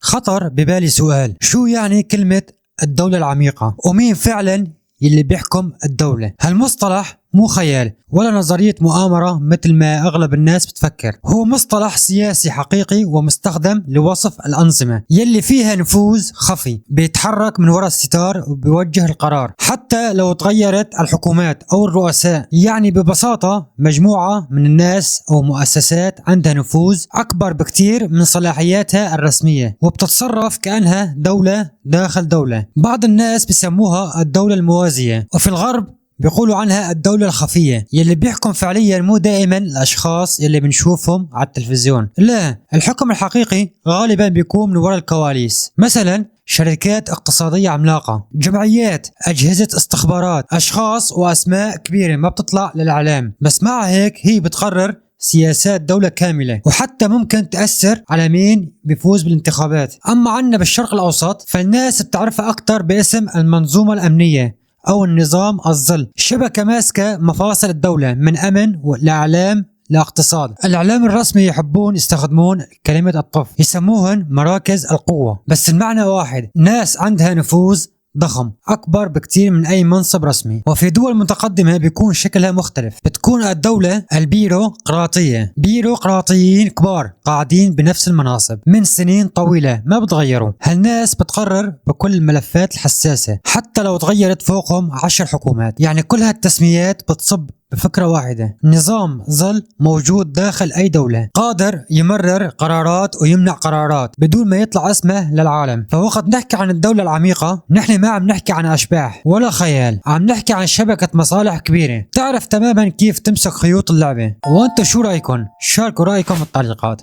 خطر ببالي سؤال، شو يعني كلمة الدولة العميقة؟ ومين فعلا يلي بيحكم الدولة؟ هالمصطلح مو خيال ولا نظرية مؤامرة مثل ما أغلب الناس بتفكر، هو مصطلح سياسي حقيقي ومستخدم لوصف الأنظمة يلي فيها نفوذ خفي بيتحرك من وراء الستار وبيوجه القرار حتى لو تغيرت الحكومات أو الرؤساء. يعني ببساطة مجموعة من الناس أو مؤسسات عندها نفوذ أكبر بكتير من صلاحياتها الرسمية وبتتصرف كأنها دولة داخل دولة. بعض الناس بيسموها الدولة الموازية، وفي الغرب بيقولوا عنها الدولة الخفية يلي بيحكم فعليا مو دائما الأشخاص يلي بنشوفهم على التلفزيون، لا، الحكم الحقيقي غالبا بيكون من وراء الكواليس، مثلا شركات اقتصادية عملاقة، جمعيات، أجهزة استخبارات، أشخاص وأسماء كبيرة ما بتطلع للإعلام، بس مع هيك هي بتقرر سياسات دولة كاملة وحتى ممكن تأثر على مين بيفوز بالانتخابات. أما عنا بالشرق الأوسط فالناس بتعرفها أكتر باسم المنظومة الأمنية أو النظام الظل، شبكة ماسكة مفاصل الدولة من أمن لإعلام لاقتصاد. الإعلام الرسمي يحبون يستخدمون كلمة الطف، يسموهن مراكز القوة، بس المعنى واحد، ناس عندها نفوذ ضخم أكبر بكتير من أي منصب رسمي. وفي دول متقدمة بيكون شكلها مختلف، بتكون الدولة البيروقراطية، بيروقراطيين كبار قاعدين بنفس المناصب من سنين طويلة ما بتغيروا. هالناس بتقرر بكل الملفات الحساسة حتى لو تغيرت فوقهم 10 حكومات. يعني كل هالتسميات بتصب بفكرة واحدة، نظام ظل موجود داخل أي دولة قادر يمرر قرارات ويمنع قرارات بدون ما يطلع اسمه للعالم. فوقت نحكي عن الدولة العميقة نحن ما عم نحكي عن أشباح ولا خيال، عم نحكي عن شبكة مصالح كبيرة تعرف تماما كيف تمسك خيوط اللعبة. وانتو شو رأيكم؟ شاركوا رأيكم بالتعليقات.